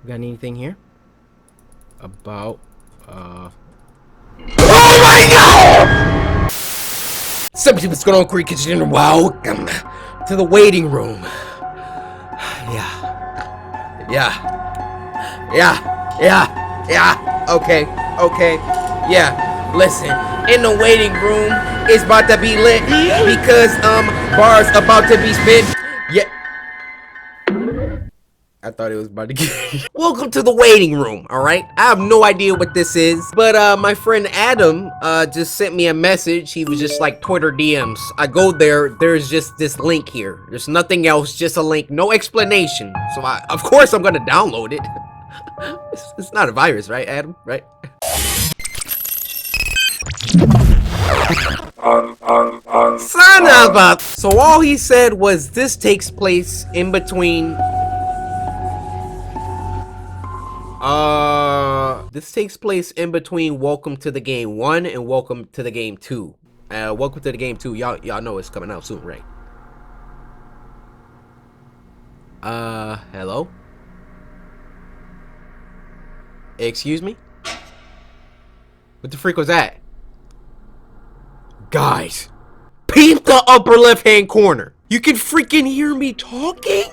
Got anything here? About, Oh my God! Something what's going on, CORYXKENSHIN? Welcome to the waiting room. Yeah. Okay. Yeah, listen. In the waiting room, it's about to be lit because, bars about to be spit. Yeah. I thought it was about to get. Welcome to the waiting room, alright? I have no idea what this is, but my friend Adam just sent me a message. He was just like Twitter DMs. I go there, there's just this link here. There's nothing else, just a link, no explanation. So of course I'm gonna download it. It's not a virus, right, Adam? Right? Son of a. So all he said was this takes place in between. This takes place in between Welcome to the Game 1 and Welcome to the Game 2. Welcome to the Game 2. Y'all know it's coming out soon, right? Hello? Excuse me? What the freak was that? Guys, peep the upper left-hand corner. You can freaking hear me talking?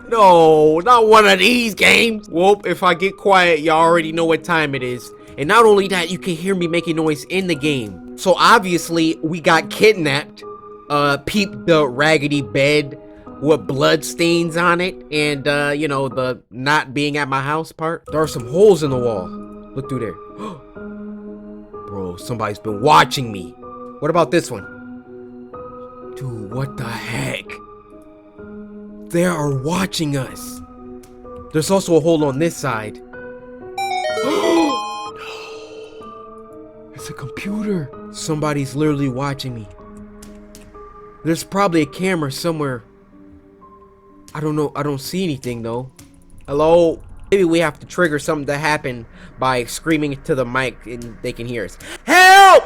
No, not one of these games. Well, if I get quiet, y'all already know what time it is. And not only that, you can hear me making noise in the game. So obviously, we got kidnapped. Peep the raggedy bed with blood stains on it. And, you know, the not being at my house part. There are some holes in the wall. Look through there. Bro, somebody's been watching me. What about this one? Dude, what the heck? They are watching us. There's also a hole on this side. No. It's a computer. Somebody's literally watching me. There's probably a camera somewhere. I don't know. I don't see anything though. Hello? Maybe we have to trigger something to happen by screaming to the mic and they can hear us. Help!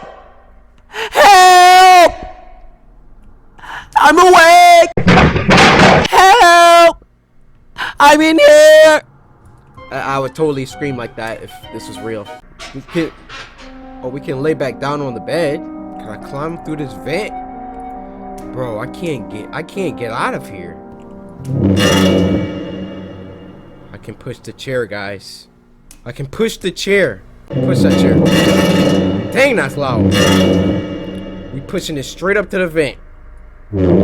Help! I'm awake! Help! I'm in here! I would totally scream like that if this was real. We can lay back down on the bed. Can I climb through this vent? Bro, I can't get out of here. I can push the chair, guys. I can push the chair. Push that chair. Dang, that's loud. We pushing it straight up to the vent. Boom.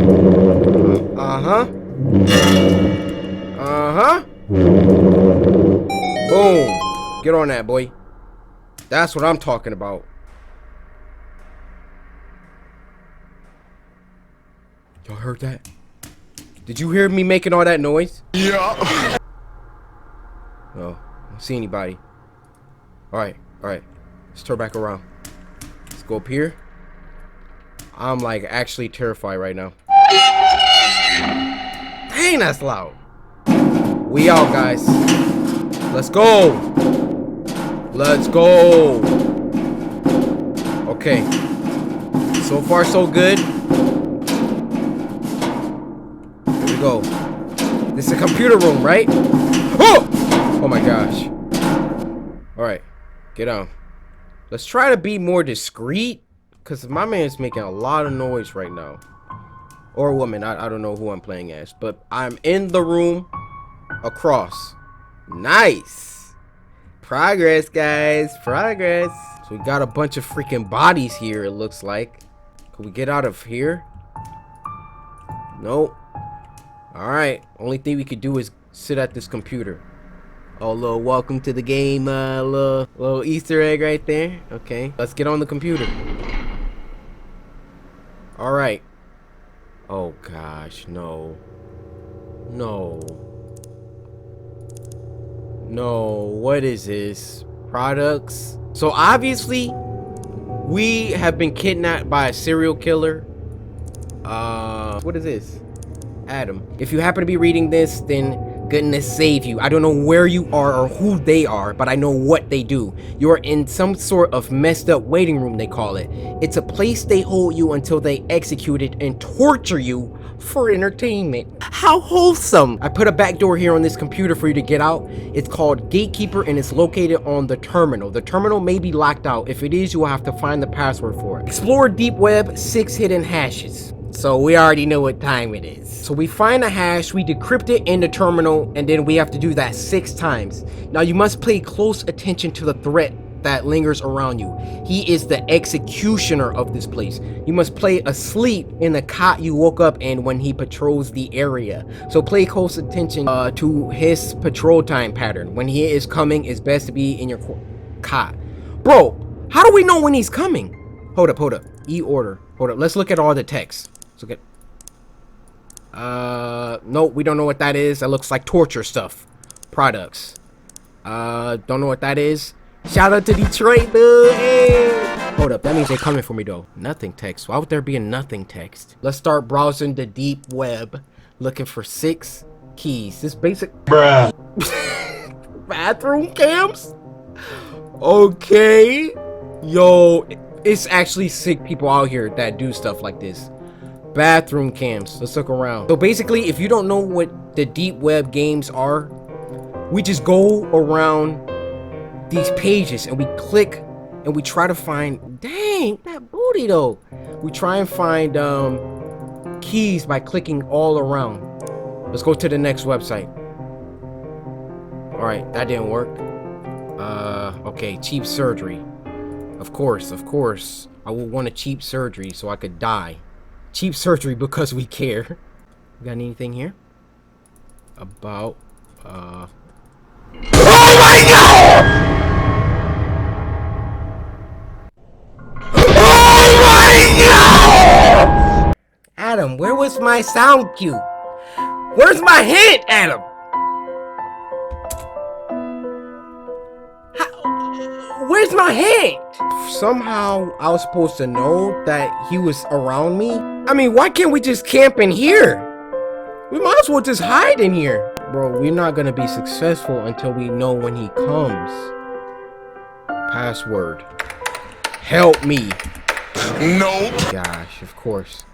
Get on that, boy. That's what I'm talking about. Y'all heard that? Did you hear me making all that noise? Yeah. Oh, I don't see anybody. Alright. Let's turn back around. Let's go up here. I'm like actually terrified right now. Dang, that's loud. We out, guys. Let's go. Let's go. Okay. So far, so good. Here we go. This is a computer room, right? Oh my gosh. Alright. Get on. Let's try to be more discreet. Because my man's making a lot of noise right now. Or a woman. I don't know who I'm playing as. But I'm in the room across. Nice. Progress, guys. Progress. So we got a bunch of freaking bodies here, it looks like. Can we get out of here? Nope. Alright. Only thing we could do is sit at this computer. Oh, little welcome to the game. Little Easter egg right there. Okay. Let's get on the computer. Alright. Oh gosh, no. What is this? Products? So obviously, we have been kidnapped by a serial killer. What is this? Adam. If you happen to be reading this, then goodness save you. I don't know where you are or who they are, but I know what they do. You're in some sort of messed up waiting room, they call it. It's a place they hold you until they execute it and torture you for entertainment. How wholesome. I put a back door here on this computer for you to get out. It's called Gatekeeper and it's located on the terminal. The terminal may be locked out. If it is, you will have to find the password for it. Explore deep web, 6 hidden hashes. So we already know what time it is. So we find a hash, we decrypt it in the terminal, and then we have to do that 6 times. Now you must pay close attention to the threat that lingers around you. He is the executioner of this place. You must play asleep in the cot you woke up in when he patrols the area. So play close attention to his patrol time pattern. When he is coming, it's best to be in your cot. Bro, how do we know when he's coming? Hold up. E-order. Hold up. Let's look at all the text. Let's look at... no, we don't know what that is. That looks like torture stuff. Products. Don't know what that is. Shout out to Detroit, dude. Hey. Hold up, that means they're coming for me though. Nothing text. Why would there be a nothing text? Let's start browsing the deep web, looking for 6 keys. This basic bruh bathroom cams. Okay, yo, it's actually sick people out here that do stuff like this. Bathroom cams. Let's look around. So basically, if you don't know what the deep web games are, we just go around these pages and we click and we try to find, dang, that booty though. We try and find keys by clicking all around. Let's go to the next website. All right, that didn't work. Okay, cheap surgery. Of course, I would want a cheap surgery so I could die. Cheap surgery because we care. Got anything here? About, oh my God! Adam, where was my sound cue? Where's my hint, Adam? Where's my hint? Somehow I was supposed to know that he was around me. I mean, why can't we just camp in here? We might as well just hide in here. Bro, we're not gonna be successful until we know when he comes. Password. Help me. Nope. Gosh, of course.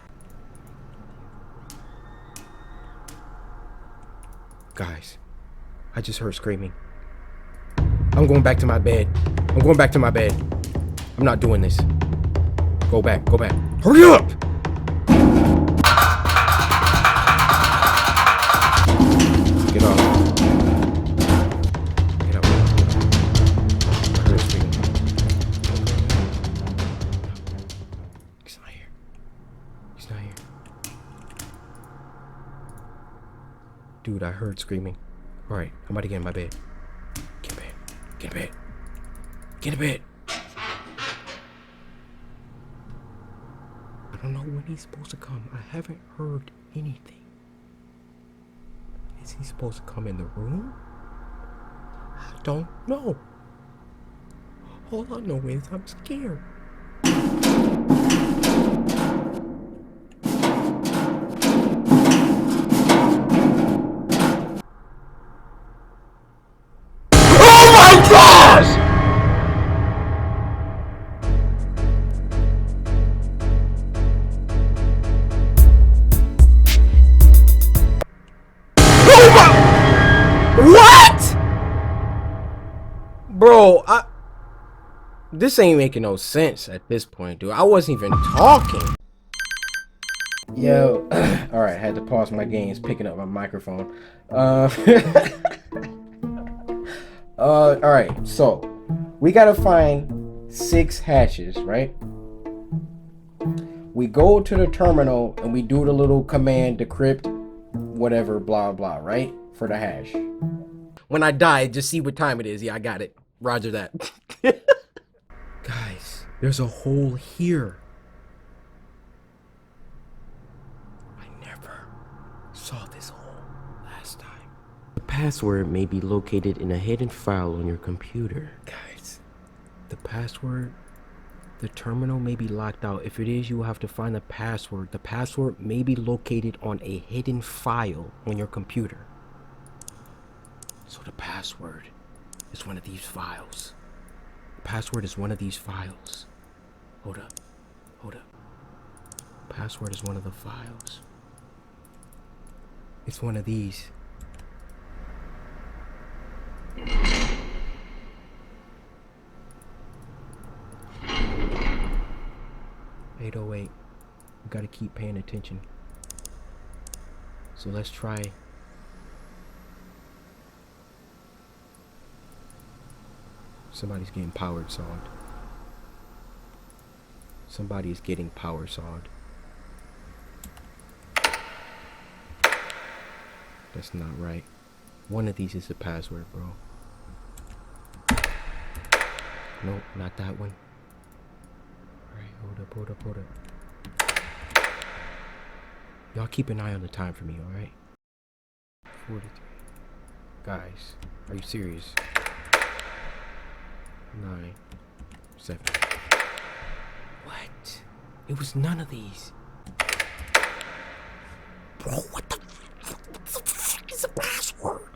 Guys, I just heard screaming. I'm going back to my bed. I'm not doing this. Go back. Hurry up! Get off. Get up. I heard screaming. He's not here. Dude, I heard screaming. Alright, I'm about to get in my bed. Get in bed. I don't know when he's supposed to come. I haven't heard anything. Is he supposed to come in the room? I don't know. All I know is I'm scared. What? Bro, this ain't making no sense at this point, dude. I wasn't even talking. Yo, all right, had to pause my games, picking up my microphone. All right, so we gotta find 6 hashes, right? We go to the terminal and we do the little command decrypt, whatever, blah blah, right? For the hash. When I die, just see what time it is. Yeah, I got it. Roger that. Guys, there's a hole here. I never saw this hole last time. The password may be located in a hidden file on your computer. Guys, the password, the terminal may be locked out. If it is, you will have to find the password. The password may be located on a hidden file on your computer. So the password is one of these files. The password is one of these files. Hold up. Password is one of the files. It's one of these. 808. We gotta keep paying attention. So let's try. Somebody's getting power sawed. Somebody is getting power sawed. That's not right. One of these is the password, bro. Nope, not that one. Alright, hold up. Y'all keep an eye on the time for me, alright? 43. Guys, are you serious? 9, 7. What? It was none of these. Bro, what the fuck is the password?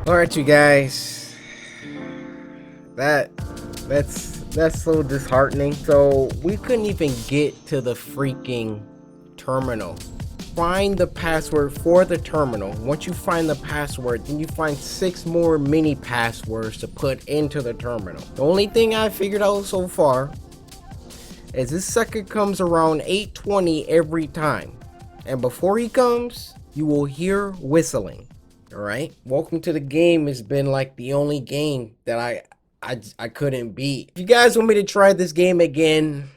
Alright, you guys. That's so disheartening. So we couldn't even get to the freaking terminal. Find the password for the terminal. Once you find the password, then you find 6 more mini passwords to put into the terminal. The only thing I figured out so far is this sucker comes around 8:20 every time. And before he comes, you will hear whistling. Alright? Welcome to the game has been like the only game that I couldn't beat. If you guys want me to try this game again,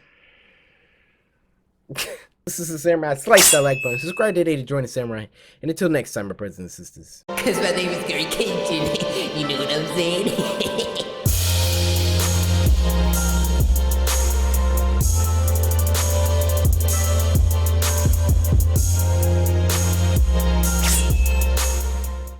this is the Samurai. Slice that like button. Subscribe today to join the Samurai. And until next time, my brothers and sisters. Cause my name is CORYXKENSHIN. You know what I'm saying?